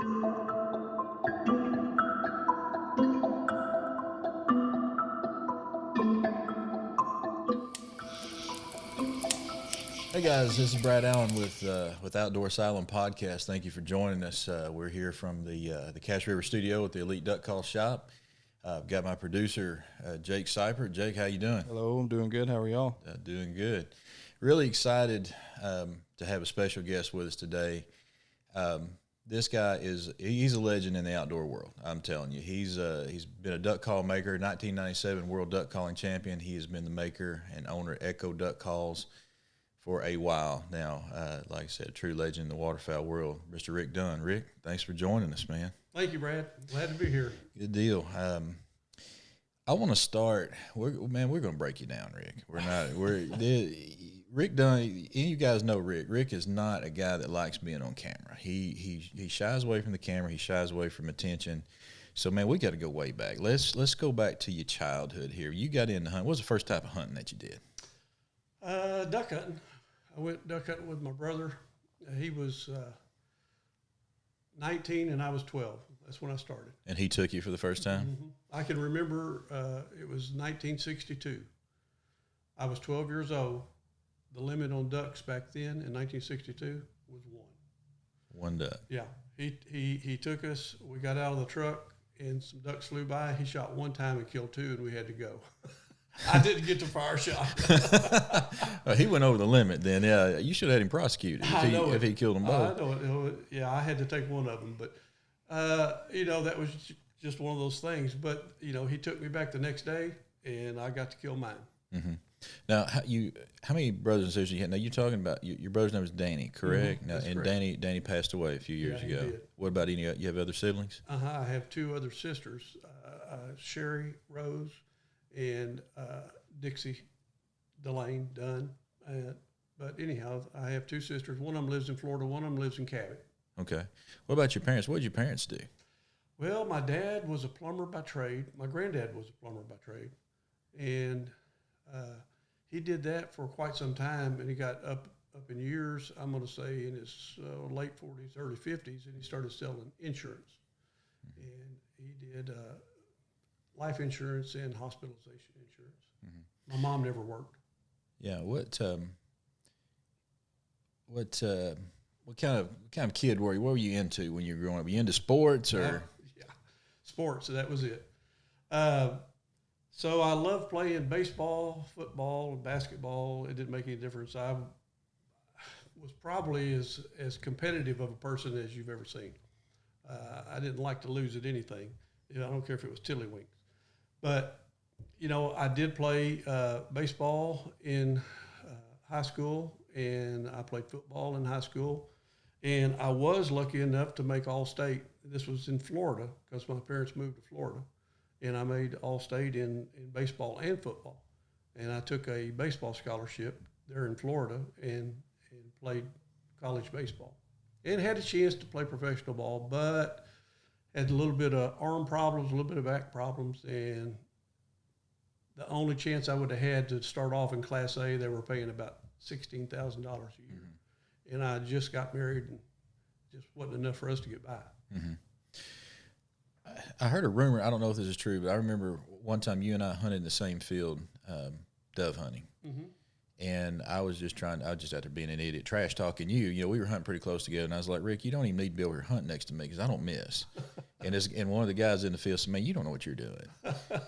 Hey guys, this is Brad Allen with Outdoor Asylum podcast. Thank you for joining us. We're here from the Cache River Studio at the Elite Duck Call Shop. I've got my producer Jake Seipert. Jake, how you doing? Hello, I'm doing good. How are y'all? Doing good. Really excited to have a special guest with us today. This guy he's a legend in the outdoor world. I'm telling you, he's been a duck call maker, 1997 World Duck Calling Champion. He has been the maker and owner of Echo Duck Calls for a while now. Like I said, a true legend in the waterfowl world, Mr. Rick Dunn. Rick, thanks for joining us, man. Thank you, Brad. Glad to be here. Good deal. I want to start. We're going to break you down, Rick. Rick Dunn. Any of you guys know Rick? Rick is not a guy that likes being on camera. He shies away from the camera. He shies away from attention. So, man, we got to go way back. Let's go back to your childhood here. You got into hunting. What was the first type of hunting that you did? Duck hunting. I went duck hunting with my brother. He was 19 and I was 12. That's when I started. And he took you for the first time? Mm-hmm. I can remember it was 1962. I was 12 years old. The limit on ducks back then in 1962 was one. One duck. Yeah. He took us. We got out of the truck and some ducks flew by. He shot one time and killed two, and we had to go. I didn't get the fire shot. He went over the limit then. Yeah, you should have had him prosecuted if he killed them both. I know it. Yeah, I had to take one of them. But, that was just one of those things. But, he took me back the next day, and I got to kill mine. Mm-hmm. Now, how many brothers and sisters you had? Now, you're talking about your brother's name was Danny, correct? Mm-hmm. Now, and correct. Danny passed away a few years ago. He did. What about any? You have other siblings? I have two other sisters, Sherry Rose and Dixie Delane Dunn. But anyhow, I have two sisters. One of them lives in Florida. One of them lives in Cabot. Okay. What about your parents? What did your parents do? Well, my dad was a plumber by trade. My granddad was a plumber by trade. And he did that for quite some time, and he got up in years, I'm going to say in his late 40s, early 50s, and he started selling insurance. Mm-hmm. And he did life insurance and hospitalization insurance. Mm-hmm. My mom never worked. Yeah. What kind of kid were you? What were you into when you were growing up? Were you into sports or? Yeah, sports. That was it. So I loved playing baseball, football, basketball. It didn't make any difference. I was probably as competitive of a person as you've ever seen. I didn't like to lose at anything. I don't care if it was tiddlywinks. But, I did play baseball in high school, and I played football in high school. And I was lucky enough to make All-State. This was in Florida because my parents moved to Florida. And I made All-State in baseball and football. And I took a baseball scholarship there in Florida and played college baseball. And had a chance to play professional ball, but had a little bit of arm problems, a little bit of back problems. And the only chance I would have had to start off in Class A, they were paying about $16,000 a year. Mm-hmm. And I just got married and just wasn't enough for us to get by. Mm-hmm. I heard a rumor. I don't know if this is true, but I remember one time you and I hunted in the same field, dove hunting. Mm-hmm. And I was just after being an idiot, trash talking you. We were hunting pretty close together, and I was like, Rick, you don't even need to be over here hunting next to me because I don't miss. and one of the guys in the field said, man, you don't know what you're doing.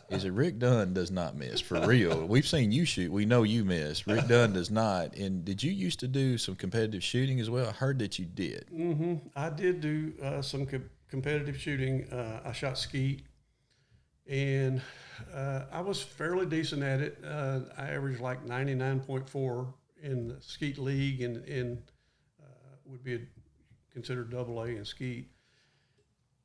He said, Rick Dunn does not miss, for real. We've seen you shoot. We know you miss. Rick Dunn does not. And did you used to do some competitive shooting as well? I heard that you did. Mm-hmm. I did do some competitive shooting. I shot skeet, and I was fairly decent at it. I averaged like 99.4 in the skeet league, and would be considered AA in skeet.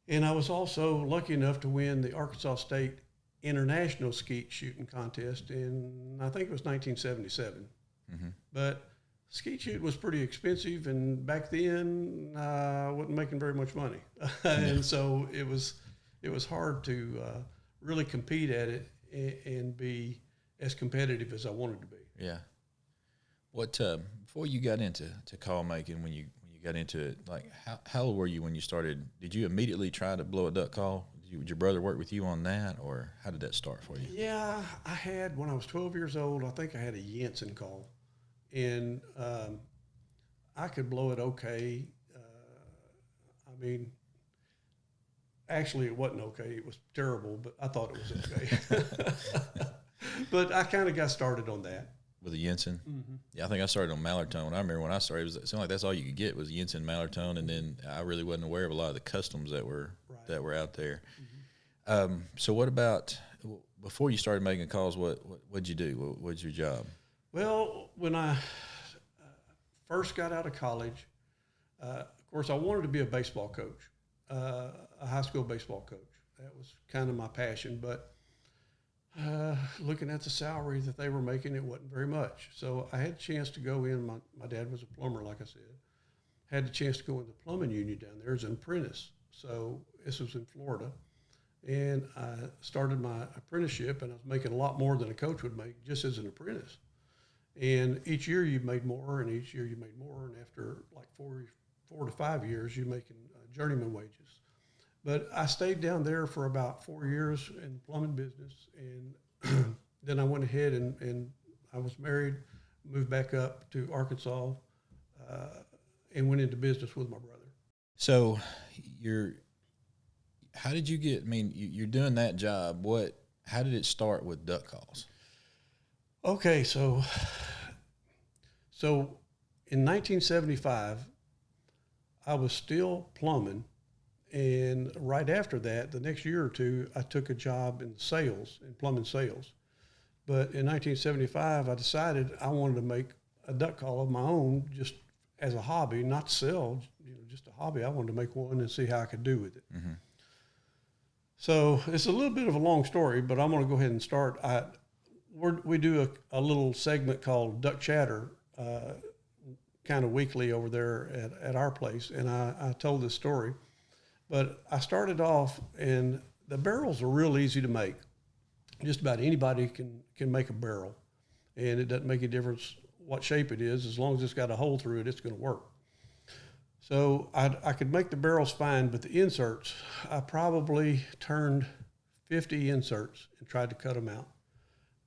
And I was also lucky enough to win the Arkansas State International Skeet Shooting Contest in, I think it was 1977. Mm-hmm. But skeet shoot was pretty expensive, and back then I wasn't making very much money. And so it was hard to really compete at it and be as competitive as I wanted to be. Yeah. What before you got into call making, when you got into it. Like, how old were you when you started? Did you immediately try to blow a duck call? Did your brother work with you on that, or how did that start for you? Yeah, I had, when I was 12 years old, I think I had a Jensen call. And I could blow it okay. I mean, actually, it wasn't okay. It was terrible, but I thought it was okay. But I kind of got started on that. With a Jensen? Mm-hmm. Yeah, I think I started on Mallard tone. I remember when I started, it seemed like that's all you could get was Jensen, Mallard tone, and then I really wasn't aware of a lot of the customs that were out there. Mm-hmm. So what about, before you started making calls, what'd you do? What was your job? Well, when I first got out of college, of course, I wanted to be a baseball coach, a high school baseball coach. That was kind of my passion, but looking at the salary that they were making, it wasn't very much. So I had a chance to go in. My dad was a plumber, like I said. Had the chance to go in the plumbing union down there as an apprentice. So this was in Florida. And I started my apprenticeship, and I was making a lot more than a coach would make just as an apprentice. And each year you made more, and each year you made more. And after like 4 to 5 years, you're making journeyman wages. But I stayed down there for about 4 years in the plumbing business, and then I went ahead and I was married, moved back up to Arkansas, and went into business with my brother. So how did you get, I mean, you're doing that job. How did it start with duck calls? Okay, so in 1975, I was still plumbing. And right after that, the next year or two, I took a job in sales, in plumbing sales. But in 1975, I decided I wanted to make a duck call of my own, just as a hobby, not to sell, just a hobby. I wanted to make one and see how I could do with it. Mm-hmm. So it's a little bit of a long story, but I'm going to go ahead and start. We do a little segment called Duck Chatter, kind of weekly over there at our place, and I told this story. But I started off, and the barrels are real easy to make. Just about anybody can make a barrel, and it doesn't make a difference what shape it is. As long as it's got a hole through it, it's going to work. So I could make the barrels fine, but the inserts, I probably turned 50 inserts and tried to cut them out.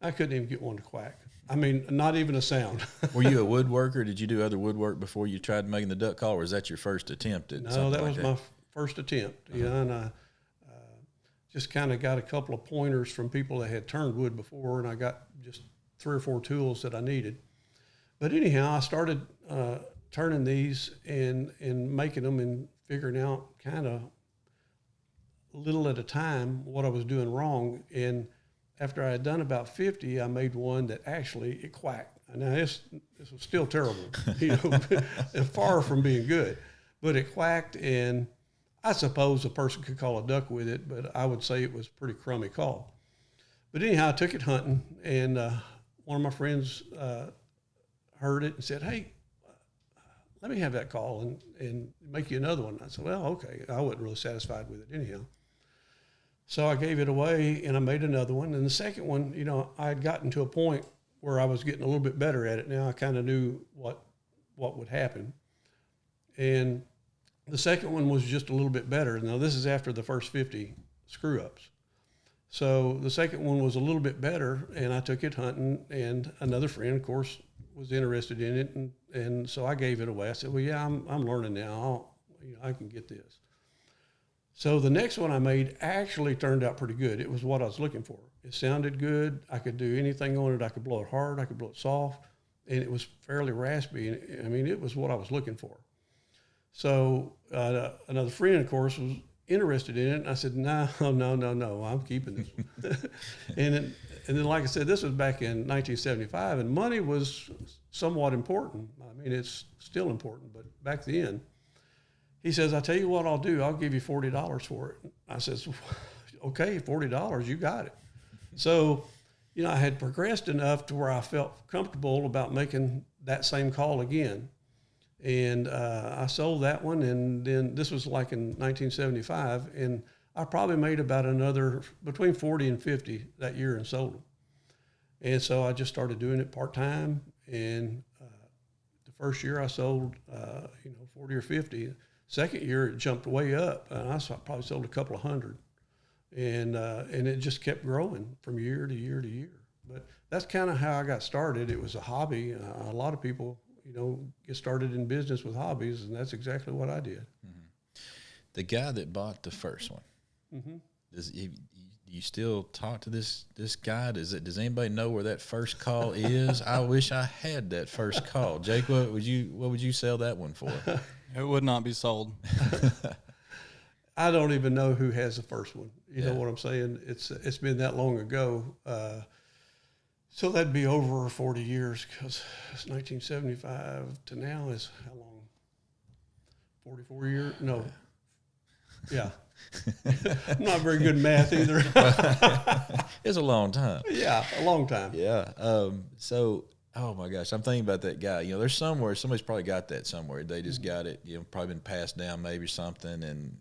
I couldn't even get one to quack. I mean, not even a sound. Were you a woodworker? Did you do other woodwork before you tried making the duck call, or was that your first attempt at something like that? No, that was my first attempt, and I just kind of got a couple of pointers from people that had turned wood before, and I got just 3 or 4 tools that I needed. But anyhow, I started turning these and making them and figuring out kind of little at a time what I was doing wrong. And after I had done about 50, I made one that actually it quacked. Now this was still terrible, far from being good, but it quacked, and I suppose a person could call a duck with it, but I would say it was a pretty crummy call. But anyhow, I took it hunting, and one of my friends heard it and said, "Hey, let me have that call and make you another one." I said, "Well, okay." I wasn't really satisfied with it anyhow. So I gave it away, and I made another one. And the second one, I had gotten to a point where I was getting a little bit better at it. Now I kind of knew what would happen. And the second one was just a little bit better. Now, this is after the first 50 screw-ups. So the second one was a little bit better, and I took it hunting, and another friend, of course, was interested in it, and so I gave it away. I said, "Well, yeah, I'm learning now. I can get this." So the next one I made actually turned out pretty good. It was what I was looking for. It sounded good. I could do anything on it. I could blow it hard. I could blow it soft, and it was fairly raspy. I mean, it was what I was looking for. So another friend, of course, was interested in it. And I said, no, I'm keeping this one. and then, like I said, this was back in 1975, and money was somewhat important. I mean, it's still important, but back then, he says, "I tell you what I'll do. I'll give you $40 for it." I says, "Okay, $40, you got it." So, I had progressed enough to where I felt comfortable about making that same call again. And I sold that one, and then this was like in 1975, and I probably made about another between 40 and 50 that year and sold them. And so I just started doing it part-time, and the first year I sold, 40 or 50. Second year it jumped way up, and I probably sold a couple of hundred, and it just kept growing from year to year to year. But that's kind of how I got started. It was a hobby. A lot of people, get started in business with hobbies, and that's exactly what I did. Mm-hmm. The guy that bought the first one, Mm-hmm. do you still talk to this guy? Does anybody know where that first call is? I wish I had that first call. Jake, what would you sell that one for? It would not be sold. I don't even know who has the first one. You Yeah. know what I'm saying? It's been that long ago. So that'd be over 40 years, because it's 1975 to now is how long? 44 years? No. Yeah. I'm not very good at math either. It's a long time. Yeah, a long time. Yeah. So, oh my gosh, I'm thinking about that guy. There's somewhere, somebody's probably got that somewhere. They just got it, probably been passed down maybe something, and,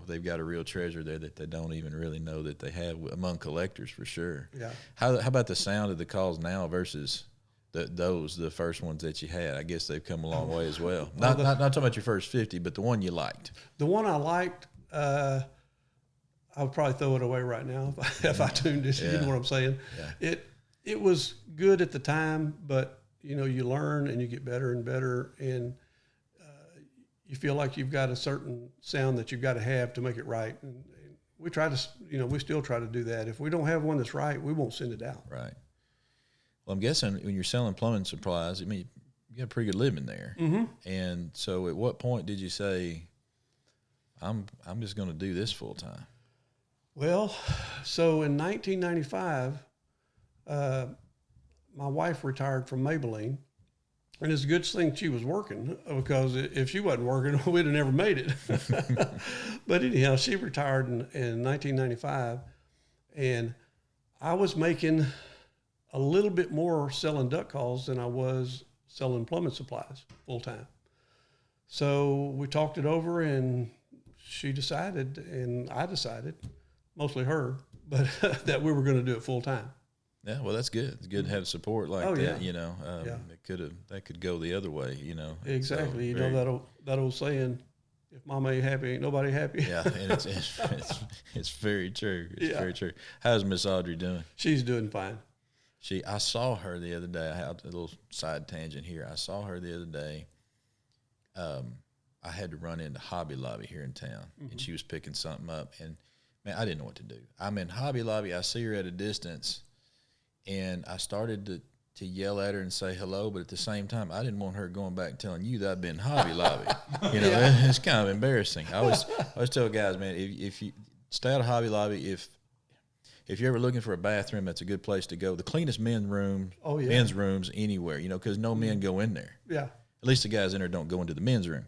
they've got a real treasure there that they don't even really know that they have among collectors for sure. Yeah. How about the sound of the calls now versus the first ones that you had? I guess they've come a long way as well. Not talking about your first 50, but the one you liked. The one I liked, I would probably throw it away right now if I tuned it. Yeah. You know what I'm saying? Yeah. It was good at the time, but you learn and you get better and better, and you feel like you've got a certain sound that you've got to have to make it right. And we try to, we still try to do that. If we don't have one that's right, we won't send it out. Right. Well, I'm guessing when you're selling plumbing supplies, you got a pretty good living there. Mm-hmm. And so at what point did you say, I'm just going to do this full time? Well, so in 1995, my wife retired from Maybelline, and it's a good thing she was working, because if she wasn't working, we'd have never made it. But anyhow, she retired in 1995, and I was making a little bit more selling duck calls than I was selling plumbing supplies full time. So we talked it over, and she decided, and I decided, mostly her, but that we were going to do it full time. Yeah, well, that's good. It's good to have support like Oh, that. yeah. Yeah. That could go the other way. Exactly. So that old saying, if mama ain't happy, ain't nobody happy. Yeah, and it's very true. It's very true. How's Miss Audrey doing? She's doing fine. I saw her the other day. I had a little side tangent here. I saw her the other day. I had to run into Hobby Lobby here in town, and she was picking something up, and man, I didn't know what to do. I'm in Hobby Lobby. I see her at a distance, and I started to yell at her and say hello, but at the same time, I didn't want her going back and telling you that I've been Hobby Lobby. It's kind of embarrassing. I always tell guys, man, if you stay out of Hobby Lobby, if you're ever looking for a bathroom, that's a good place to go. The cleanest men's rooms anywhere, because no men go in there. Yeah. At least the guys in there don't go into the men's room.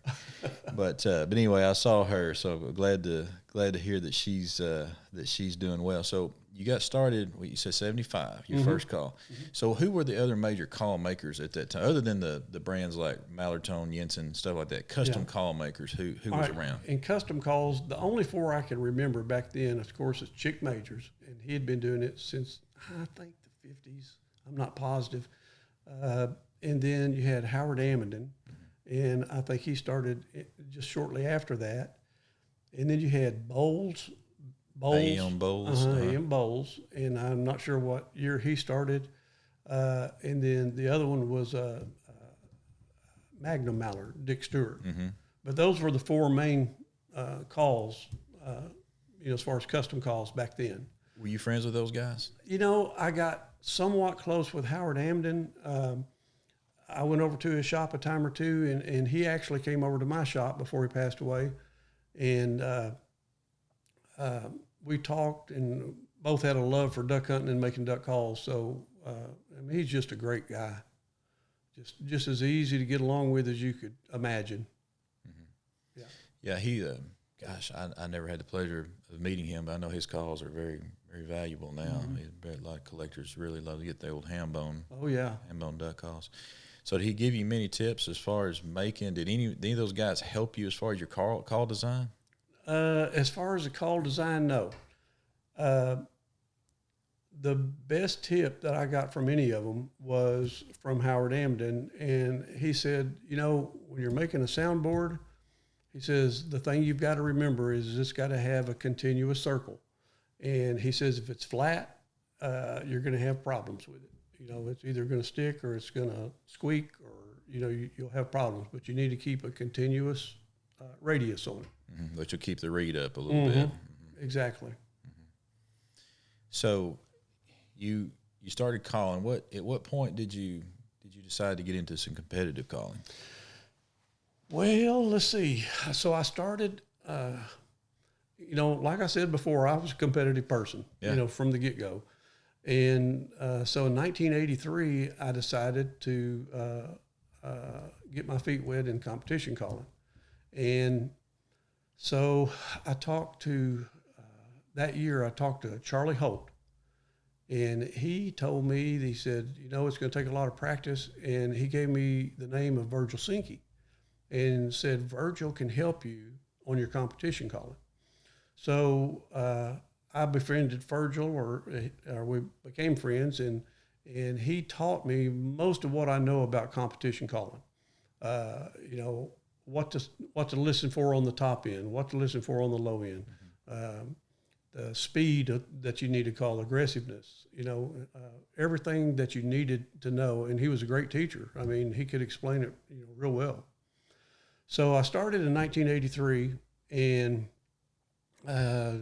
But anyway, I saw her, so glad to hear that she's doing well. So you got started. You said 75, your first call. Mm-hmm. So who were the other major call makers at that time, other than the brands like Mallertone, Jensen, stuff like that? Custom call makers. Who was around? In custom calls, the only four I can remember back then, of course, is Chick Majors, and he had been doing it since I think the 50s. I'm not positive. And then you had Howard Amenden, and I think he started just shortly after that. And then you had Bowles. A.M. Bowles. A.M. Bowles, and I'm not sure what year he started. And then the other one was Magnum Mallard, Dick Stewart. Mm-hmm. But those were the four main calls, as far as custom calls back then. Were you friends with those guys? I got somewhat close with Howard Amenden. I went over to his shop a time or two, and he actually came over to my shop before he passed away. And we talked, and both had a love for duck hunting and making duck calls. So, he's just a great guy. Just as easy to get along with as you could imagine. Mm-hmm. Yeah, he, gosh, I never had the pleasure of meeting him, but I know his calls are very, very valuable now. Mm-hmm. A lot of collectors really love to get the old ham bone duck calls. So did he give you many tips as far as making? Did any of those guys help you as far as your call design? As far as the call design, no. the best tip that I got from any of them was from Howard Amden. And he said, when you're making a soundboard, he says, the thing you've got to remember is it's got to have a continuous circle. And he says, if it's flat, you're going to have problems with it. It's either going to stick or it's going to squeak, or, you'll have problems. But you need to keep a continuous radius on it. Mm-hmm. Which will keep the reed up a little bit. Mm-hmm. Exactly. Mm-hmm. So you started calling. At what point did you decide to get into some competitive calling? Well, let's see. So I started, like I said before, I was a competitive person, from the get-go. And so in 1983, I decided to get my feet wet in competition calling. And so I talked to, that year I talked to Charlie Holt. And he told me, he said, it's going to take a lot of practice. And he gave me the name of Virgil Sinke and said, Virgil can help you on your competition calling. So I befriended Virgil, or we became friends, and he taught me most of what I know about competition calling. What to listen for on the top end, what to listen for on the low end, the speed that you need to call, aggressiveness, everything that you needed to know. And he was a great teacher. I mean, he could explain it, real well. So I started in 1983, and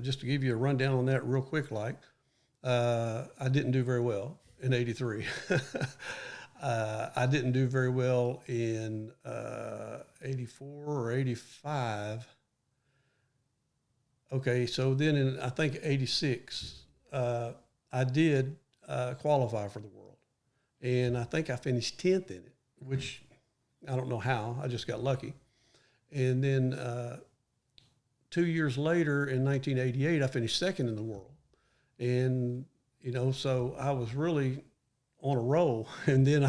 just to give you a rundown on that real quick, I didn't do very well in 83. I didn't do very well in 84 or 85. Okay, so then in, I think, 86, I did qualify for the world. And I think I finished 10th in it, which I don't know how. I just got lucky. And then 2 years later, in 1988, I finished second in the world. And, so I was really on a roll. And then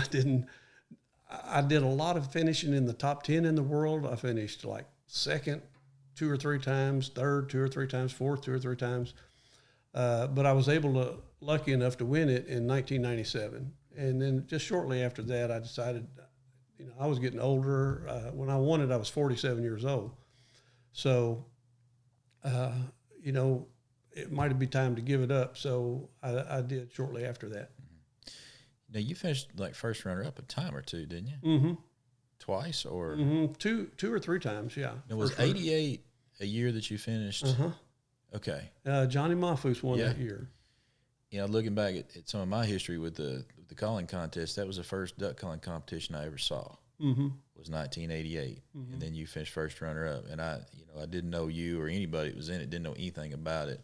I did a lot of finishing in the top 10 in the world. I finished like second 2 or 3 times, third 2 or 3 times, fourth 2 or 3 times. But I was lucky enough to win it in 1997. And then just shortly after that, I decided, I was getting older. When I won it, I was 47 years old. So, it might be time to give it up. So I did shortly after that. Now, you finished like first runner-up a time or two, didn't you? Mm-hmm. Twice or? Mm-hmm. Two or 3 times, yeah. Now, was 88 a year that you finished? Uh-huh. Okay. Johnny Mahfouz won that year. Looking back at some of my history with the calling contest, that was the first duck calling competition I ever saw. Mm-hmm. Was 1988, and then you finished first runner-up. And I didn't know you or anybody that was in it, didn't know anything about it.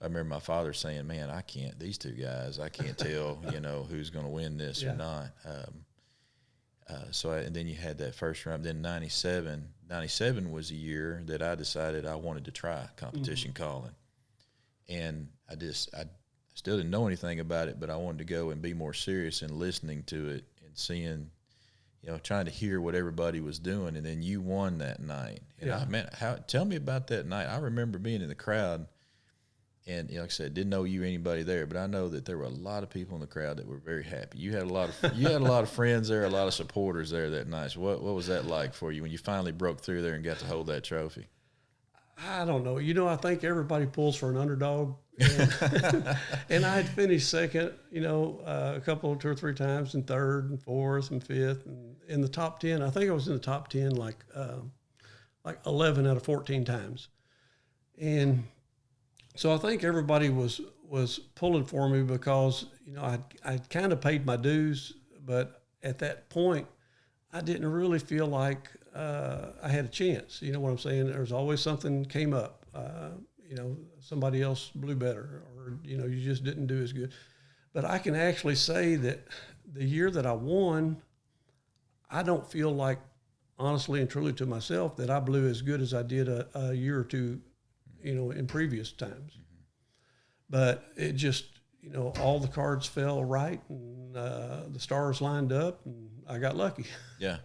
I remember my father saying, "Man, these 2 guys, I can't tell, who's going to win this or not." And then you had that first run. Then 97 was a year that I decided I wanted to try competition calling. And I still didn't know anything about it, but I wanted to go and be more serious in listening to it and seeing, trying to hear what everybody was doing. And then you won that night. And tell me about that night. I remember being in the crowd. And like I said, didn't know you or anybody there, but I know that there were a lot of people in the crowd that were very happy. You had a lot of friends there, a lot of supporters there that night. So what was that like for you when you finally broke through there and got to hold that trophy? I don't know. I think everybody pulls for an underdog, and I had finished second. A couple, 2 or 3 times, and third, and fourth, and fifth, and in the top 10. I think I was in the top 10 like 11 out of 14 times, and so I think everybody was pulling for me because, I'd kind of paid my dues, but at that point, I didn't really feel like I had a chance. You know what I'm saying? There's always something came up. Somebody else blew better, or, you just didn't do as good. But I can actually say that the year that I won, I don't feel like, honestly and truly to myself, that I blew as good as I did a year or two in previous times. But it just, all the cards fell right, and the stars lined up, and I got lucky. Yeah.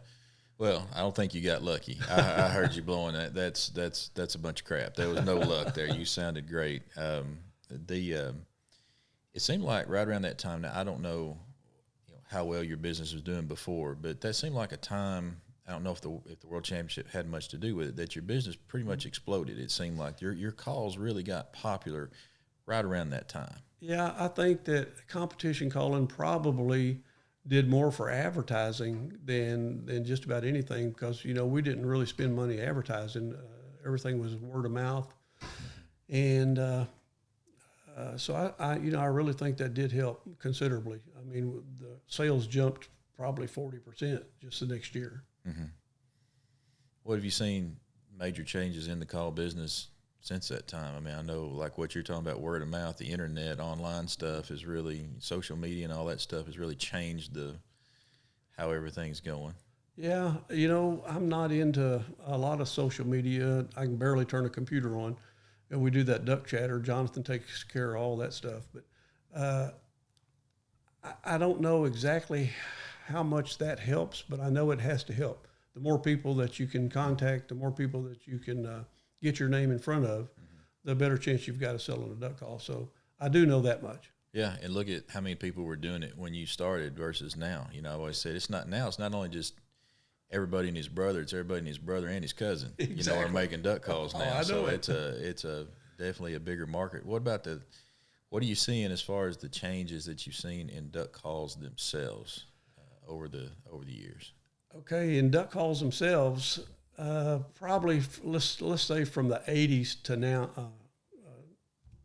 Well, I don't think you got lucky. I heard you blowing that. That's a bunch of crap. There was no luck there. You sounded great. It seemed like right around that time. Now I don't know, how well your business was doing before, but that seemed like a time. I don't know if the World Championship had much to do with it. That your business pretty much exploded. It seemed like your calls really got popular right around that time. Yeah, I think that competition calling probably did more for advertising than just about anything, because we didn't really spend money advertising. Everything was word of mouth, and so I really think that did help considerably. I mean, the sales jumped probably 40% just the next year. Mm-hmm. What have you seen major changes in the call business since that time? I mean, I know like what you're talking about, word of mouth, the internet, online stuff is really, social media and all that stuff has really changed how everything's going. Yeah, I'm not into a lot of social media. I can barely turn a computer on, and we do that duck chatter. Jonathan takes care of all that stuff, but I don't know exactly how much that helps, but I know it has to help. The more people that you can contact, the more people that you can get your name in front of, the better chance you've got of selling a duck call. So I do know that much. Yeah, and look at how many people were doing it when you started versus now. I always said it's not only just everybody and his brother, it's everybody and his brother and his cousin, Exactly. Are making duck calls now. I know so it. it's a definitely a bigger market. What are you seeing as far as the changes that you've seen in duck calls themselves over the years? Okay, in duck calls themselves, probably let's say from the 80s to now,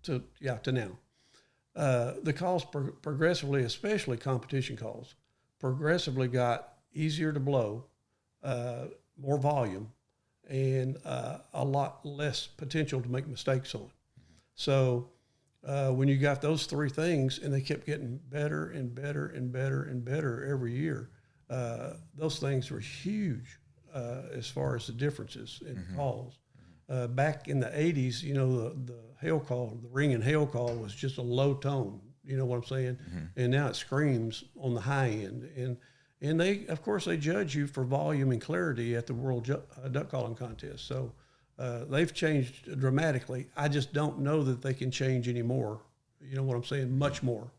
to now. The calls progressively, especially competition calls, progressively got easier to blow, more volume, and a lot less potential to make mistakes on. So when you got those three things, and they kept getting better and better and better and better every year, those things were huge as far as the differences in calls. Back in the 80s, the hail call, the ring and hail call was just a low tone. You know what I'm saying? And now it screams on the high end. And they, of course, they judge you for volume and clarity at the World Duck Calling Contest. So they've changed dramatically. I just don't know that they can change any more. You know what I'm saying? Much more.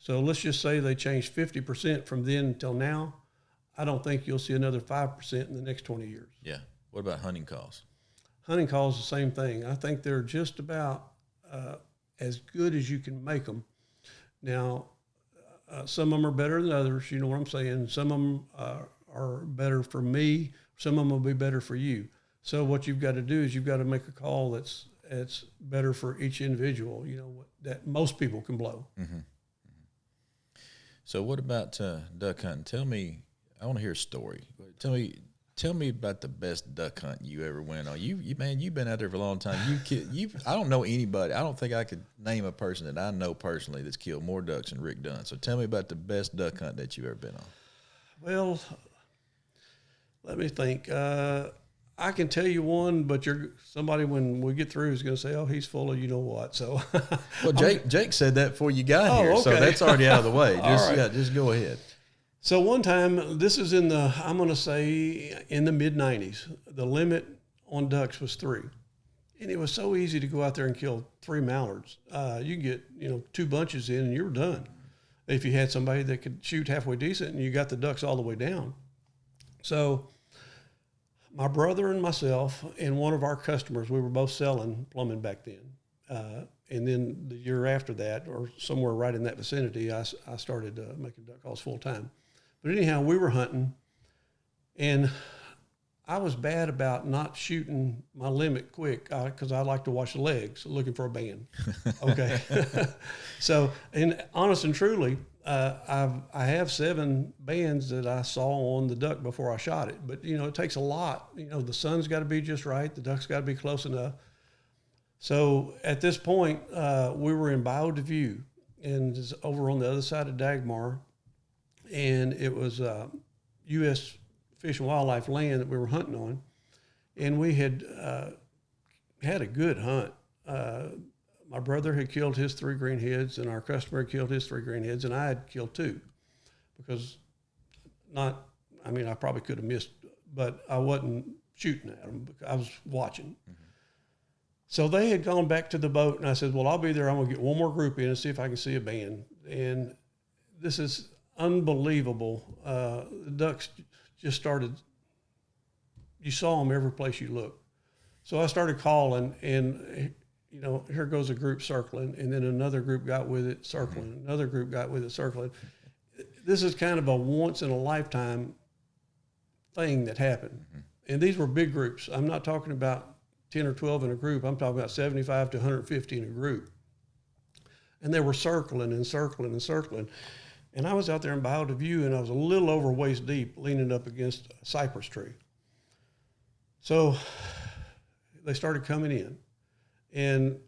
So let's just say they changed 50% from then until now. I don't think you'll see another 5% in the next 20 years. Yeah. What about hunting calls? Hunting calls, the same thing. I think they're just about as good as you can make them. Now, some of them are better than others. You know what I'm saying? Some of them are better for me. Some of them will be better for you. So what you've got to do is you've got to make a call that's better for each individual, that most people can blow. Mm-hmm. So what about duck hunting? Tell me, I want to hear a story. Tell me about the best duck hunt you ever went on. You've been out there for a long time. I don't know anybody. I don't think I could name a person that I know personally that's killed more ducks than Rick Dunn. So tell me about the best duck hunt that you've ever been on. Well, let me think. I can tell you one, but somebody when we get through is going to say, "Oh, he's full of you know what." So, well, Jake said that before you got here, okay. So that's already out of the way. Right. Just go ahead. So one time, this is I'm going to say in the mid '90s. The limit on ducks was 3, and it was so easy to go out there and kill 3 mallards. You can get 2 bunches in, and you're done. If you had somebody that could shoot halfway decent, and you got the ducks all the way down. So my brother and myself and one of our customers, we were both selling plumbing back then. And then the year after that, or somewhere right in that vicinity, I started making duck calls full time. But anyhow, we were hunting, and I was bad about not shooting my limit quick because I like to watch the legs, looking for a band. Okay. So, and honest and truly, I have 7 bands that I saw on the duck before I shot it. But, it takes a lot. The sun's got to be just right. The duck's got to be close enough. So at this point, we were in Bayou de View, and it's over on the other side of Dagmar. And it was U.S. Fish and Wildlife land that we were hunting on. And we had had a good hunt. My brother had killed his 3 greenheads, and our customer had killed his 3 greenheads, and I had killed 2 because I probably could have missed, but I wasn't shooting at them because I was watching. So they had gone back to the boat, and I said, well, I'll be there. I'm going to get one more group in and see if I can see a band. And this is unbelievable. The ducks just started, you saw them every place you looked. So I started calling, and, you know, here goes a group circling, and then another group got with it, circling. Another group got with it, circling. This is kind of a once-in-a-lifetime thing that happened. And these were big groups. I'm not talking about 10 or 12 in a group. I'm talking about 75 to 150 in a group. And they were circling and circling and circling. And I was out there in Bayou View, and I was a little over waist deep, leaning up against a cypress tree. So they started coming in. And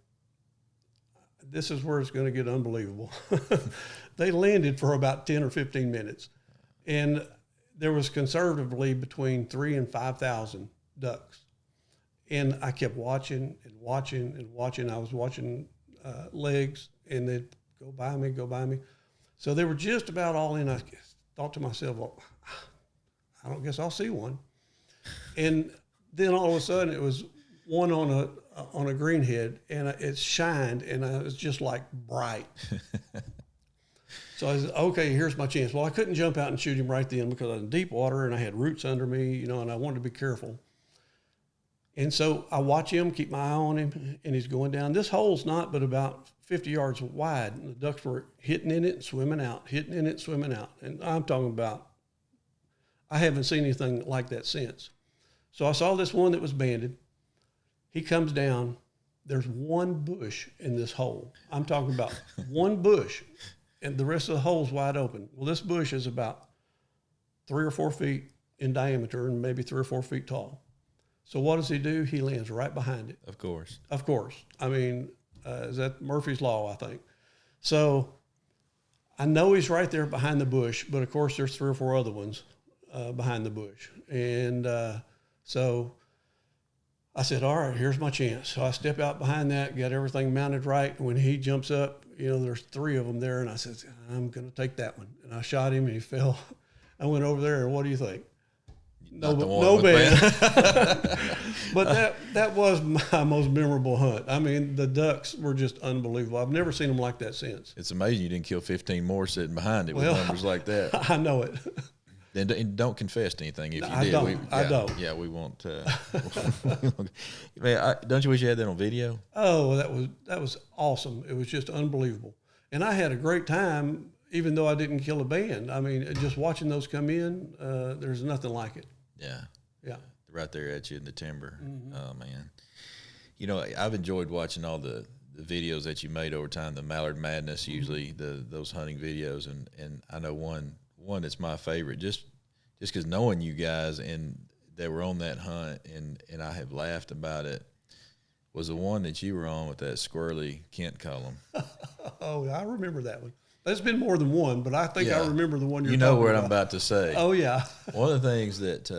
this is where it's going to get unbelievable. They landed for about 10 or 15 minutes. And there was conservatively between 3,000 and 5,000 ducks. And I kept watching and watching and watching. I was watching legs, and they'd go by me. So they were just about all in. I thought to myself, well, I don't guess I'll see one. And then all of a sudden it was one on a greenhead, and it shined, and it was just like bright. So I said, okay, here's my chance. Well, I couldn't jump out and shoot him right then because I was in deep water and I had roots under me, you know, and I wanted to be careful. And so I watch him, keep my eye on him, and he's going down. This hole's not but about 50 yards wide. And the ducks were hitting in it and swimming out, hitting in it, swimming out. And I'm talking about, I haven't seen anything like that since. So I saw this one that was banded. He comes down. There's one bush in this hole. I'm talking about one bush, and the rest of the hole's wide open. Well, this bush is about 3 or 4 feet in diameter and maybe 3 or 4 feet tall. So what does he do? He lands right behind it. Of course. Of course. I mean, is that Murphy's Law, I think. So I know he's right there behind the bush, but of course there's 3 or 4 other ones behind the bush. And so I said, all right, here's my chance. So I step out behind that, got everything mounted right. When he jumps up, you know, there's 3 of them there. And I said, I'm going to take that one. And I shot him, and he fell. I went over there, and what do you think? No band. But that was my most memorable hunt. I mean, the ducks were just unbelievable. I've never seen them like that since. It's amazing you didn't kill 15 more sitting behind it with numbers like that. I know it. And don't confess to anything if you I did. don't. I don't. Yeah, we won't. Man, don't you wish you had that on video? Oh, that was awesome. It was just unbelievable. And I had a great time, even though I didn't kill a band. I mean, just watching those come in, there's nothing like it. Yeah. Yeah. Right there at you in the timber. Oh, man. You know, I've enjoyed watching all the videos that you made over time, the Mallard Madness, usually those hunting videos. And I know one that's my favorite, just because knowing you guys and they were on that hunt and I have laughed about it, was the one that you were on with that squirrely Kent column. Oh, I remember that one. There's been more than one, but I think I remember the one you're talking about. You know what about. I'm about to say. Oh, yeah. One of the things that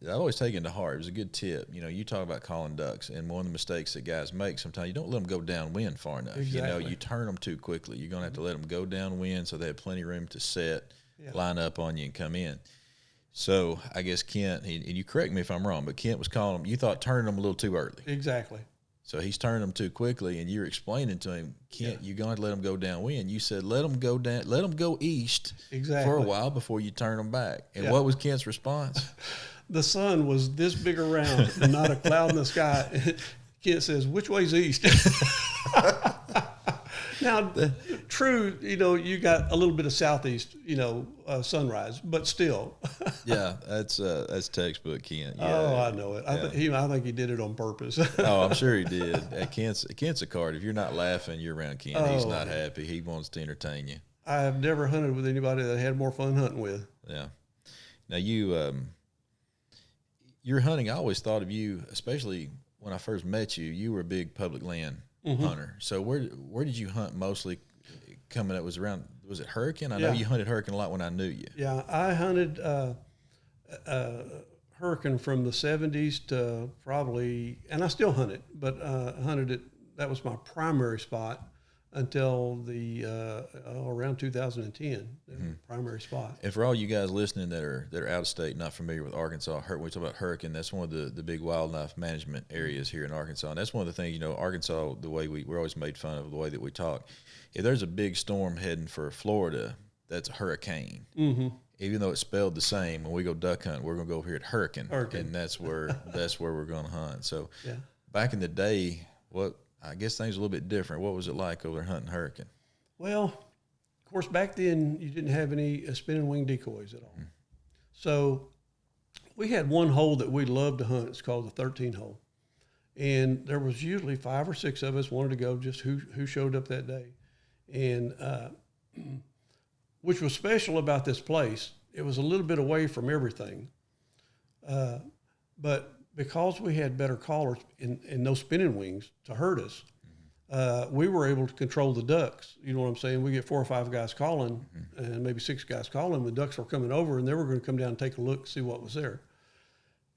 I've always taken to heart, it was a good tip. You know, you talk about calling ducks, and one of the mistakes that guys make sometimes, you don't let them go downwind far enough. Exactly. You know, you turn them too quickly. You're going to have to let them go downwind so they have plenty of room to set, line up on you, and come in. So I guess Kent, and you correct me if I'm wrong, but Kent was calling them, you thought turning them a little too early. Exactly. So he's turning them too quickly, and you're explaining to him, Kent, you're going to let them go downwind. You said, let them go down, let them go east for a while before you turn them back. And what was Kent's response? The sun was this big around and not a cloud in the sky. Kent says, which way's east? Now, true, you know, you got a little bit of southeast, you know, sunrise, but still. Yeah, that's textbook Kent. Yeah. Oh, I know it. I think he did it on purpose. Oh, I'm sure he did. Kent's a card. If you're not laughing, you're around Kent. He's not happy. He wants to entertain you. I have never hunted with anybody that I had more fun hunting with. Yeah. Now, your hunting, I always thought of you, especially when I first met you, you were a big public land hunter. So where did you hunt mostly coming up? Was it Hurricane? I know you hunted Hurricane a lot when I knew you. Yeah, I hunted Hurricane from the 70s to probably, and I still hunt it, but hunted it, that was my primary spot until the around 2010, the primary spot. And for all you guys listening that are out of state, not familiar with Arkansas, when we talk about hurricane, that's one of the big wildlife management areas here in Arkansas. And that's one of the things, Arkansas, the way we're always made fun of the way that we talk. If there's a big storm heading for Florida, that's a hurricane. Mm-hmm. Even though it's spelled the same, when we go duck hunt, we're going to go over here at hurricane. And that's where we're going to hunt. So back in the day, I guess things are a little bit different. What was it like over there hunting hurricane? Well, of course, back then you didn't have any spinning wing decoys at all. Mm-hmm. So we had one hole that we loved to hunt. It's called the 13 hole. And there was usually 5 or 6 of us wanted to go, just who showed up that day. And which was special about this place, it was a little bit away from everything. But because we had better callers and no spinning wings to hurt us, we were able to control the ducks. You know what I'm saying? We get 4 or 5 guys calling, and maybe 6 guys calling. The ducks were coming over, and they were going to come down and take a look, see what was there.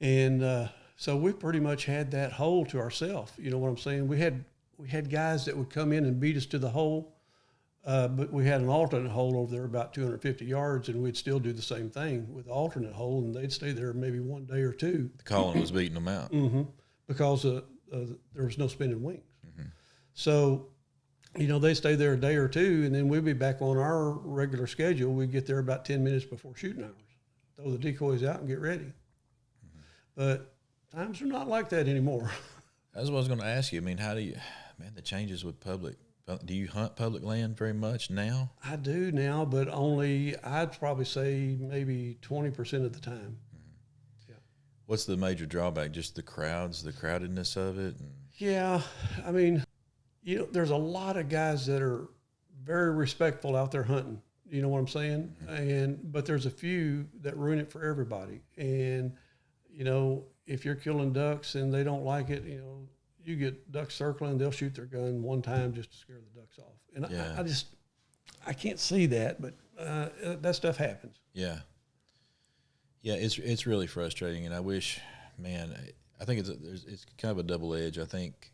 And so we pretty much had that hole to ourselves. You know what I'm saying? We had guys that would come in and beat us to the hole, but we had an alternate hole over there about 250 yards, and we'd still do the same thing with the alternate hole, and they'd stay there maybe 1 day or 2. The calling was beating them out. Because there was no spinning wings. So, they stay there a day or 2, and then we'd be back on our regular schedule. We'd get there about 10 minutes before shooting hours, throw the decoys out and get ready. But times are not like that anymore. That's what I was going to ask you. I mean, the changes with public. Do you hunt public land very much now? I do now, but only, I'd probably say maybe 20% of the time. Yeah. What's the major drawback? Just the crowdedness of it? Yeah. I mean, there's a lot of guys that are very respectful out there hunting. You know what I'm saying? But there's a few that ruin it for everybody. And, if you're killing ducks and they don't like it, you get ducks circling, they'll shoot their gun one time just to scare the ducks off. And I can't see that, but that stuff happens. Yeah. Yeah, it's really frustrating, and I wish, man, I think it's kind of a double edge. I think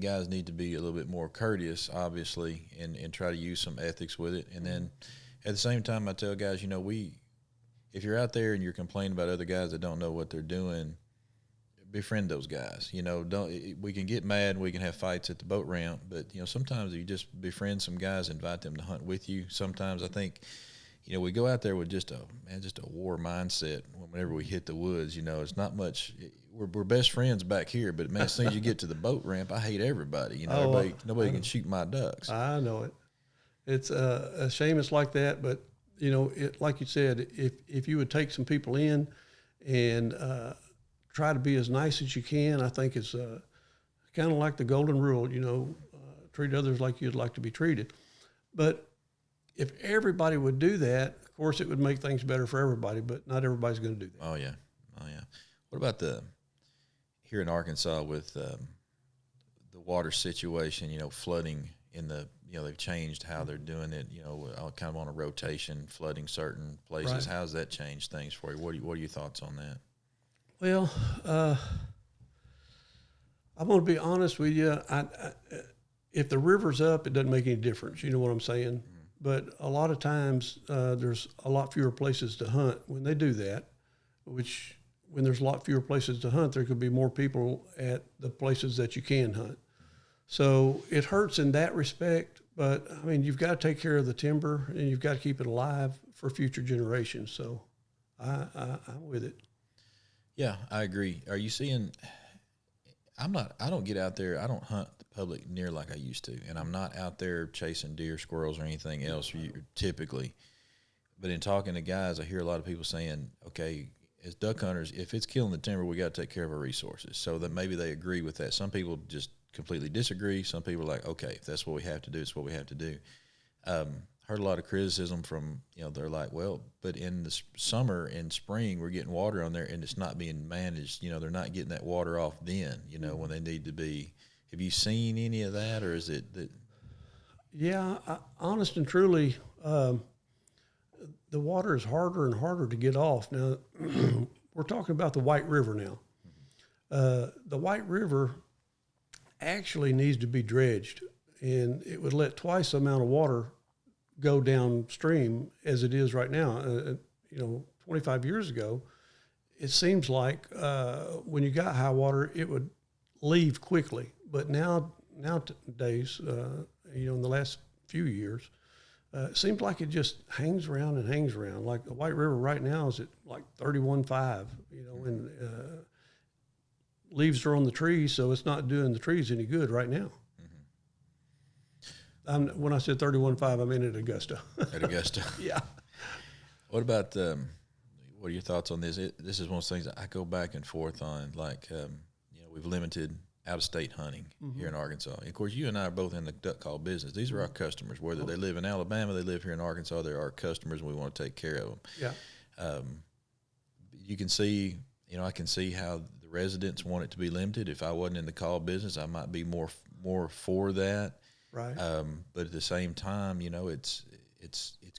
guys need to be a little bit more courteous, obviously, and try to use some ethics with it. And then at the same time, I tell guys, if you're out there and you're complaining about other guys that don't know what they're doing, befriend those guys. We can get mad, we can have fights at the boat ramp, but sometimes you just befriend some guys, invite them to hunt with you. Sometimes I think, we go out there with just a war mindset whenever we hit the woods. It's not much. We're best friends back here, but man, as soon as you get to the boat ramp, I hate everybody. Nobody can shoot my ducks. I know it. It's a shame it's like that, but like you said, if you would take some people in and try to be as nice as you can, I think it's kind of like the golden rule, treat others like you'd like to be treated. But if everybody would do that, of course, it would make things better for everybody, but not everybody's going to do that. Oh, yeah. What about here in Arkansas with the water situation, flooding in they've changed how they're doing it, kind of on a rotation, flooding certain places. Right. How's that changed things for you? What are your thoughts on that? Well, I'm going to be honest with you. If the river's up, it doesn't make any difference. You know what I'm saying? Mm-hmm. But a lot of times there's a lot fewer places to hunt when they do that, which when there's a lot fewer places to hunt, there could be more people at the places that you can hunt. So it hurts in that respect, but, I mean, you've got to take care of the timber and you've got to keep it alive for future generations. So I'm with it. Yeah, I agree. Are you seeing – I don't get out there. I don't hunt the public near like I used to, and I'm not out there chasing deer, squirrels, or anything else typically. But in talking to guys, I hear a lot of people saying, okay, as duck hunters, if it's killing the timber, we got to take care of our resources. So that maybe they agree with that. Some people just completely disagree. Some people are like, okay, if that's what we have to do, it's what we have to do. Heard a lot of criticism from, they're like, well, but in the summer and spring, we're getting water on there and it's not being managed. They're not getting that water off then, when they need to be. Have you seen any of that, or is it that? Yeah, honest and truly, the water is harder and harder to get off. Now, we're talking about the White River now. The White River actually needs to be dredged. and it would let twice the amount of water go downstream as it is right now. 25 years ago, it seems like when you got high water, it would leave quickly. But nowadays, in the last few years, it seems like it just hangs around and hangs around. Like the White River right now is at like 31.5, and leaves are on the trees, so it's not doing the trees any good right now. When I said 31.5, I meant at Augusta. At Augusta. Yeah. What about, what are your thoughts on this? This is one of those things that I go back and forth on. Like, we've limited out-of-state hunting here in Arkansas. And of course, you and I are both in the duck call business. These are our customers. Whether they live in Alabama, they live here in Arkansas, they're our customers, and we want to take care of them. Yeah. You can see, I can see how the residents want it to be limited. If I wasn't in the call business, I might be more for that. Right. But at the same time, it's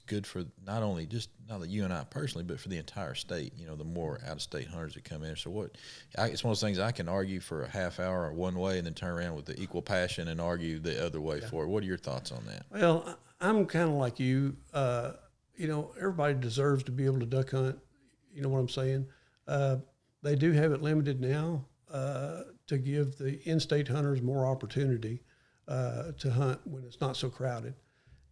good for not that you and I personally, but for the entire state. The more out-of-state hunters that come in. So it's one of those things I can argue for a half hour one way and then turn around with the equal passion and argue the other way for it. What are your thoughts on that? Well, I'm kind of like you. Everybody deserves to be able to duck hunt. You know what I'm saying? They do have it limited now to give the in-state hunters more opportunity to hunt when it's not so crowded.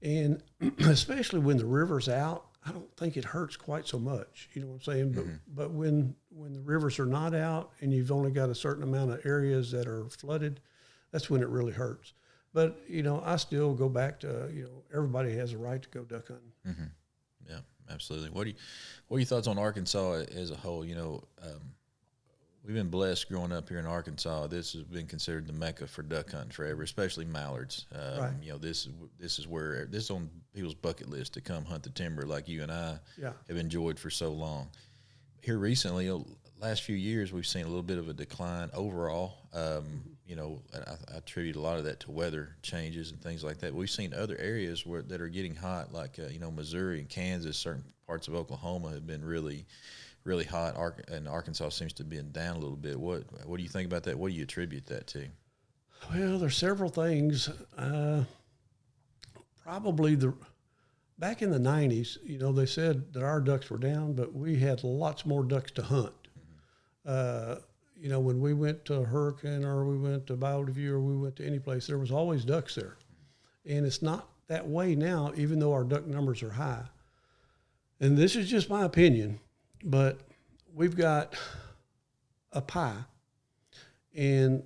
And especially when the river's out, I don't think it hurts quite so much. You know what I'm saying? But when the rivers are not out and you've only got a certain amount of areas that are flooded, that's when it really hurts. But, I still go back to, everybody has a right to go duck hunting. Mm-hmm. Yeah, absolutely. What are your thoughts on Arkansas as a whole? We've been blessed growing up here in Arkansas. This has been considered the mecca for duck hunting forever, especially mallards. Right. This is on people's bucket list to come hunt the timber like you and I have enjoyed for so long. Here recently, last few years, we've seen a little bit of a decline overall. I attribute a lot of that to weather changes and things like that. We've seen other areas that are getting hot, like Missouri and Kansas. Certain parts of Oklahoma have been really hot, and Arkansas seems to be down a little bit. What do you think about that? What do you attribute that to? Well, there's several things. Probably back in the 90s, they said that our ducks were down, but we had lots more ducks to hunt. When we went to Hurricane or we went to Bayou View or we went to any place, there was always ducks there. And it's not that way now, even though our duck numbers are high. And this is just my opinion, but we've got a pie, and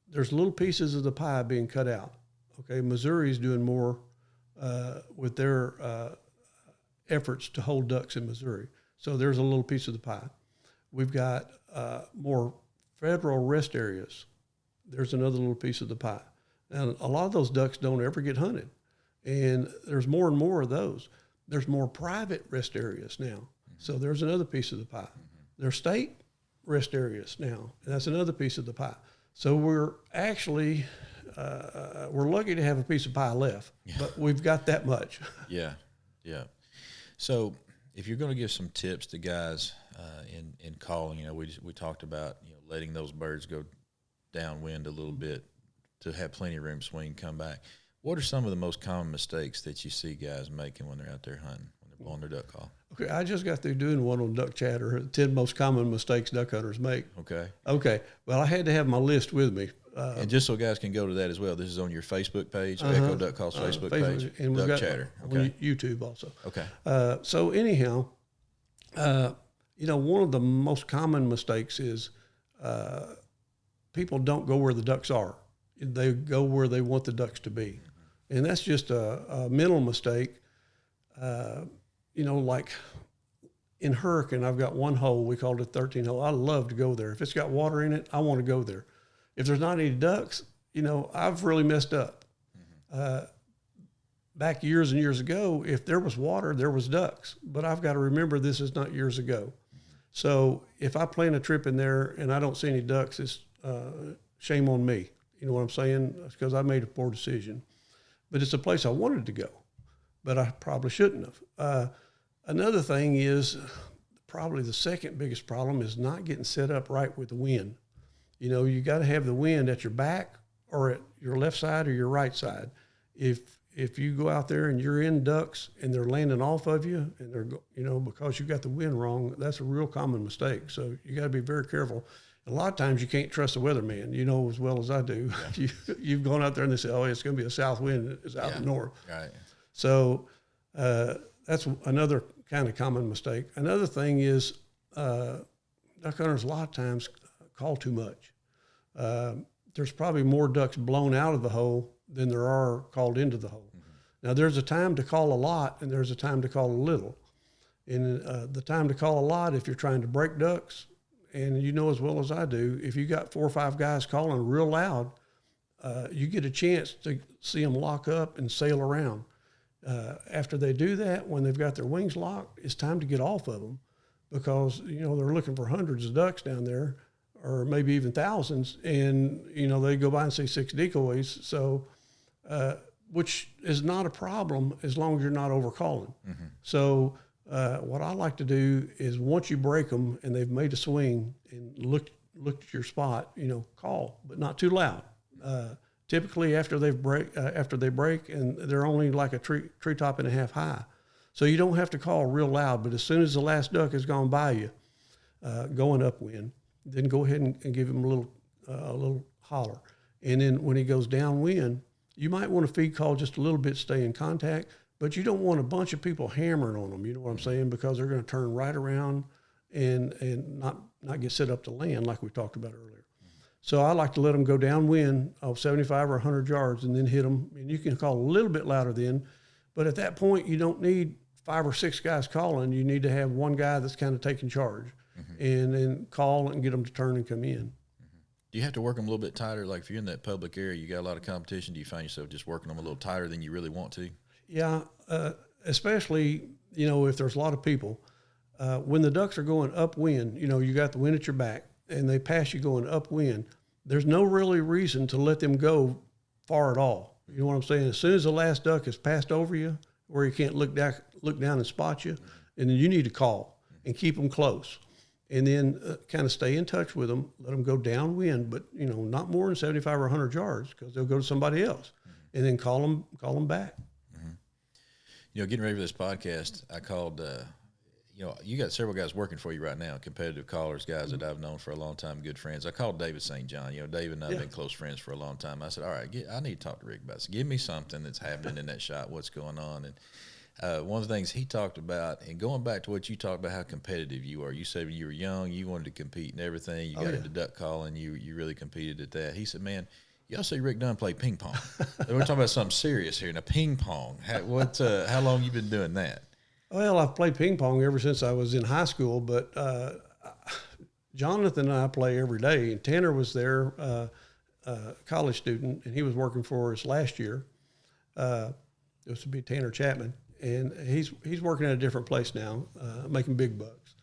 there's little pieces of the pie being cut out. Okay, Missouri's doing more with their efforts to hold ducks in Missouri. So there's a little piece of the pie. We've got more federal rest areas. There's another little piece of the pie. And a lot of those ducks don't ever get hunted, and there's more and more of those. There's more private rest areas now. So there's another piece of the pie. There's state rest areas now, and that's another piece of the pie. So we're actually, we're lucky to have a piece of pie left, but we've got that much. Yeah. So if you're going to give some tips to guys in calling, we talked about letting those birds go downwind a little bit to have plenty of room swing, come back. What are some of the most common mistakes that you see guys making when they're out there hunting, when they're blowing their duck call? Okay, I just got through doing one on Duck Chatter, 10 most common mistakes duck hunters make. Okay. Well, I had to have my list with me. And just so guys can go to that as well, this is on your Facebook page, Echo Duck Call's Facebook page, and we've Duck got Chatter. On YouTube also. Okay. So anyhow, one of the most common mistakes is people don't go where the ducks are. They go where they want the ducks to be. And that's just a mental mistake. Like in Hurricane, I've got one hole, we called it 13 hole. I love to go there. If it's got water in it, I want to go there. If there's not any ducks, I've really messed up. Back years and years ago, if there was water, there was ducks. But I've got to remember this is not years ago. So if I plan a trip in there and I don't see any ducks, it's shame on me. You know what I'm saying? It's because I made a poor decision. But it's a place I wanted to go, but I probably shouldn't have. Another thing is probably the second biggest problem is not getting set up right with the wind. You got to have the wind at your back or at your left side or your right side. If you go out there and you're in ducks and they're landing off of you and they're, because you got the wind wrong, that's a real common mistake. So you got to be very careful. A lot of times you can't trust the weatherman, as well as I do. Yeah. You've gone out there and they say, oh, it's going to be a south wind. It's out north. Right. So that's another kind of common mistake. Another thing is duck hunters a lot of times call too much. There's probably more ducks blown out of the hole than there are called into the hole. Mm-hmm. Now, there's a time to call a lot and there's a time to call a little. And the time to call a lot, if you're trying to break ducks, and as well as I do, if you got 4 or 5 guys calling real loud, you get a chance to see them lock up and sail around. After they do that, when they've got their wings locked, it's time to get off of them because, they're looking for hundreds of ducks down there or maybe even thousands. And, they go by and see 6 decoys. So, which is not a problem as long as you're not overcalling. Mm-hmm. So, what I like to do is once you break them and they've made a swing and looked at your spot, call, but not too loud. Typically after they break and they're only like a treetop and a half high. So you don't have to call real loud, but as soon as the last duck has gone by you, going upwind, then go ahead and give him a little holler. And then when he goes downwind, you might want to feed call just a little bit, stay in contact, but you don't want a bunch of people hammering on them. You know what I'm saying? Because they're going to turn right around and not get set up to land like we talked about earlier. So I like to let them go downwind of 75 or 100 yards and then hit them. And you can call a little bit louder then, but at that point you don't need 5 or 6 guys calling. You need to have one guy that's kind of taking charge, and then call and get them to turn and come in. Do you have to work them a little bit tighter? Like if you're in that public area, you got a lot of competition. Do you find yourself just working them a little tighter than you really want to? Yeah, especially, if there's a lot of people. When the ducks are going upwind, you got the wind at your back, and they pass you going upwind, there's no really reason to let them go far at all. You know what I'm saying? As soon as the last duck has passed over you, where you can't look down and spot you, and then you need to call and keep them close. And then kind of stay in touch with them, let them go downwind, but, not more than 75 or 100 yards because they'll go to somebody else. And then call them back. Getting ready for this podcast, I called, you got several guys working for you right now, competitive callers, guys that I've known for a long time, good friends. I called David St. John. David and I have been close friends for a long time. I said, all right, I need to talk to Rick about this. Give me something that's happening in that shot, what's going on. And one of the things he talked about, and going back to what you talked about, how competitive you are. You said when you were young, you wanted to compete in everything. You got into duck calling. You really competed at that. He said, man, y'all see Rick Dunn play ping pong. We're talking about something serious here. Now, ping pong. How long you been doing that? Well, I've played ping pong ever since I was in high school, but Jonathan and I play every day. And Tanner was there, college student, and he was working for us last year. This would be Tanner Chapman, and he's working at a different place now, making big bucks.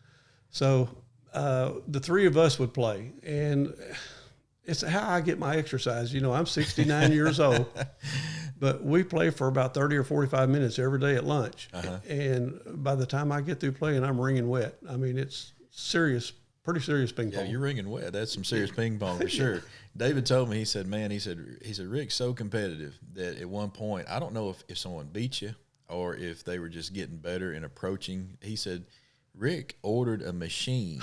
So the three of us would play, and it's how I get my exercise. I'm 69 years old, but we play for about 30 or 45 minutes every day at lunch. And by the time I get through playing, I'm wringing wet. I mean, it's serious, pretty serious ping pong. Yeah, you're wringing wet. That's some serious ping pong for sure. David told me, he said, Rick's so competitive that at one point, I don't know if someone beat you or if they were just getting better and approaching. He said, Rick ordered a machine.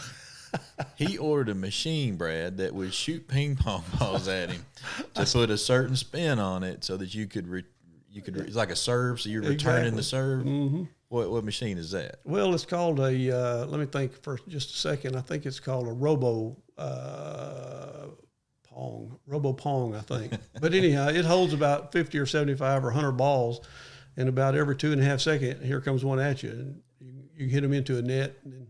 He ordered a machine, Brad, that would shoot ping pong balls at him to put a certain spin on it so that you could it's like a serve, so you're returning the serve. Mm-hmm. What machine is that? Well, it's called let me think for just a second. I think it's called a Robo Pong, I think. But anyhow, it holds about 50 or 75 or 100 balls, and about every 2.5 seconds, here comes one at you, and you hit them into a net, and then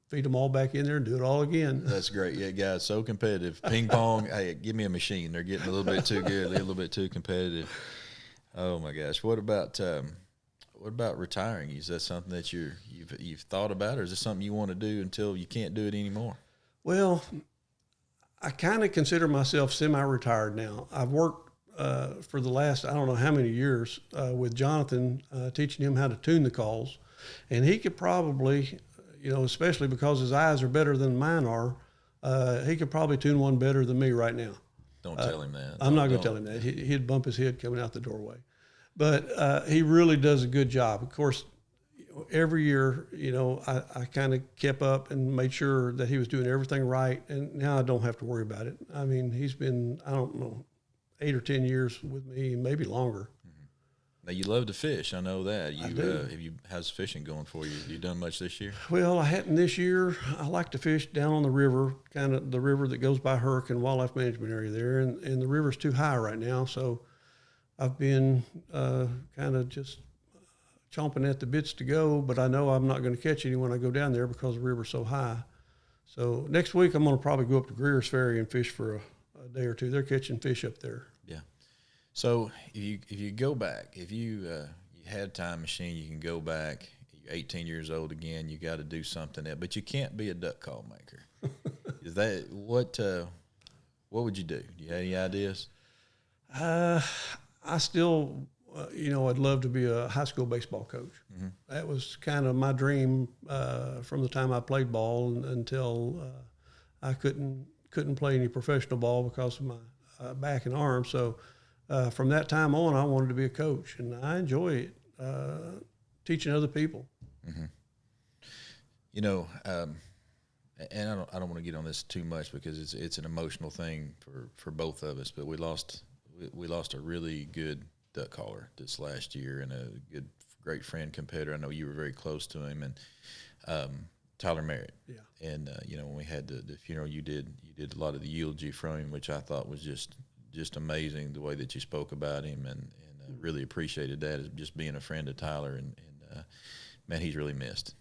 feed them all back in there and do it all again. That's great. Yeah, guys, so competitive. Ping pong, hey, give me a machine. They're getting a little bit too good. They're a little bit too competitive. Oh my gosh. What about retiring? Is that something that you've thought about, or is it something you want to do until you can't do it anymore? Well, I kind of consider myself semi-retired now. I've worked for the last, I don't know how many years, with Jonathan, teaching him how to tune the calls. And he could probably, especially because his eyes are better than mine are, he could probably tune one better than me right now. Don't tell him that. I'm not going to tell him that. He'd bump his head coming out the doorway. But he really does a good job. Of course, every year, I kind of kept up and made sure that he was doing everything right. And now I don't have to worry about it. I mean, he's been, I don't know, 8 or 10 years with me, maybe longer. Now, you love to fish. I know that. How's fishing going for you? You done much this year? Well, I hadn't this year. I like to fish down on the river, kind of the river that goes by Hurricane Wildlife Management area there. And the river's too high right now. So I've been kind of just chomping at the bits to go, but I know I'm not going to catch any when I go down there because the river's so high. So next week I'm going to probably go up to Greer's Ferry and fish for a day or two. They're catching fish up there. Yeah. So if you go back, if you had a time machine, you can go back. You're 18 years old again. You got to do something else, but you can't be a duck call maker. Is that what would you do? Do you have any ideas? I still, I'd love to be a high school baseball coach. Mm-hmm. That was kind of my dream from the time I played ball until I couldn't play any professional ball because of my back and arm. So from that time on, I wanted to be a coach, and I enjoy it, teaching other people. Mm-hmm. And I don't want to get on this too much because it's an emotional thing for both of us. But we lost a really good duck caller this last year, and a great friend, competitor. I know you were very close to him, and Tyler Merritt. Yeah. And when we had the funeral, you did a lot of the eulogy from him, which I thought was just amazing, the way that you spoke about him, and really appreciated that as just being a friend of Tyler, and man, he's really missed.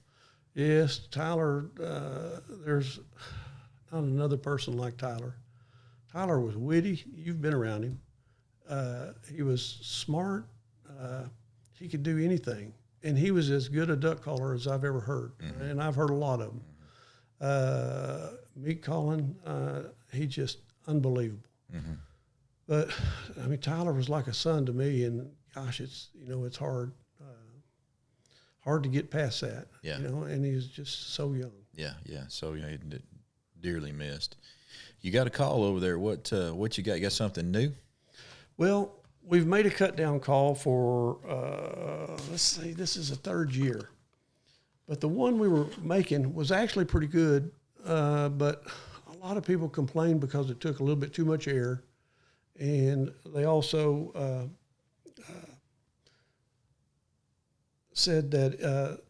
Yes, Tyler, there's not another person like Tyler. Tyler was witty. You've been around him. He was smart. He could do anything. And he was as good a duck caller as I've ever heard. Mm-hmm. And I've heard a lot of them. Meat calling, he just unbelievable. Mm-hmm. But, I mean, Tyler was like a son to me, and gosh, it's hard to get past that. Yeah. And he's just so young. Yeah. So, dearly missed. You got a call over there. What you got? You got something new? Well, we've made a cut-down call for, let's see, this is the 3rd year. But the one we were making was actually pretty good, but a lot of people complained because it took a little bit too much air. And they also said that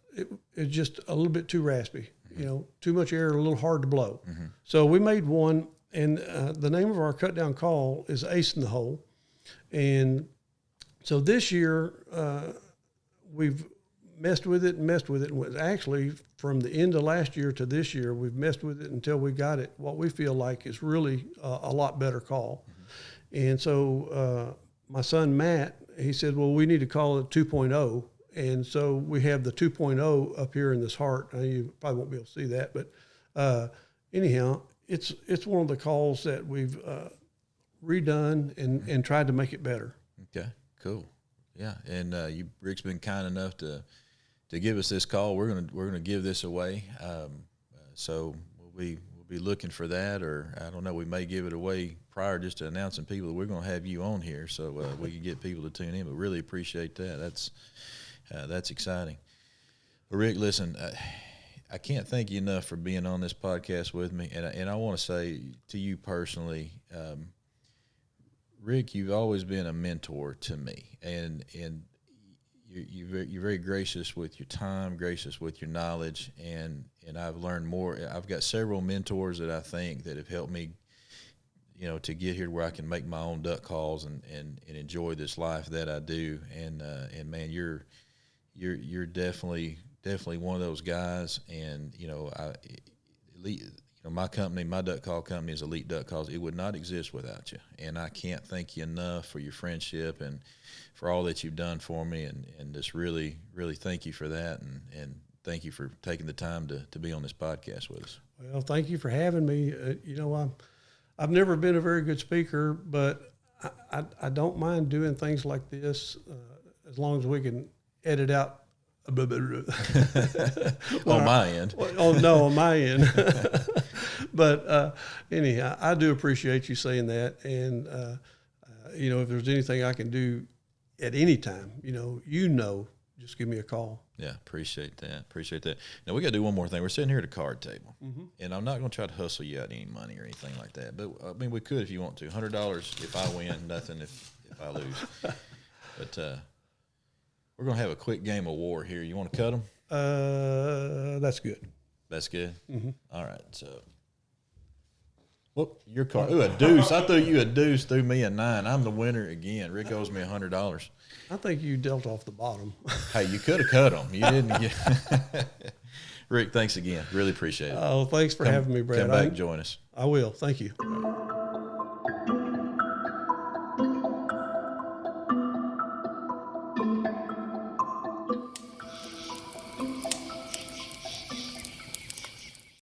it's just a little bit too raspy, mm-hmm. Too much air, a little hard to blow. Mm-hmm. So we made one, and the name of our cut-down call is Ace in the Hole. And so this year we've messed with it. And actually, from the end of last year to this year, we've messed with it until we got it what we feel like is really a lot better call. Mm-hmm. And so my son, Matt, he said, well, we need to call it 2.0. And so we have the 2.0 up here in this heart. You probably won't be able to see that. But anyhow, it's one of the calls that we've redone and tried to make it better. Okay, cool. Yeah, and Rick's been kind enough to give us this call. We're gonna give this away. So we'll be looking for that, or I don't know, we may give it away prior just to announcing people that we're going to have you on here, so we can get people to tune in. But really appreciate that. That's exciting. Well, Rick, listen, I can't thank you enough for being on this podcast with me, and I want to say to you personally, Rick, you've always been a mentor to me, and you're very gracious with your time, gracious with your knowledge, and I've learned more. I've got several mentors that I think that have helped me, to get here to where I can make my own duck calls and enjoy this life that I do. And man, you're definitely one of those guys. And my company, my duck call company is Elite Duck Calls. It would not exist without you. And I can't thank you enough for your friendship and for all that you've done for me. And just really, really thank you for that. And thank you for taking the time to be on this podcast with us. Well, thank you for having me. I've never been a very good speaker, but I don't mind doing things like this as long as we can edit out. On my end. Oh, no, on my end. But anyhow, I do appreciate you saying that. And, if there's anything I can do at any time, just give me a call. Yeah, appreciate that. Now, we got to do one more thing. We're sitting here at a card table, and I'm not going to try to hustle you out any money or anything like that. But, we could if you want to. $100 if I win, nothing if I lose. But we're going to have a quick game of war here. You want to cut them? That's good. That's good? Mm-hmm. All right, so. Whoop, your card. Ooh, a deuce. I threw you a deuce, threw me a 9. I'm the winner again. Rick owes me $100. I think you dealt off the bottom. Hey, you could have cut them. You didn't get. Rick, thanks again. Really appreciate it. Oh, thanks for having me, Brad. Come back and join us. I will. Thank you.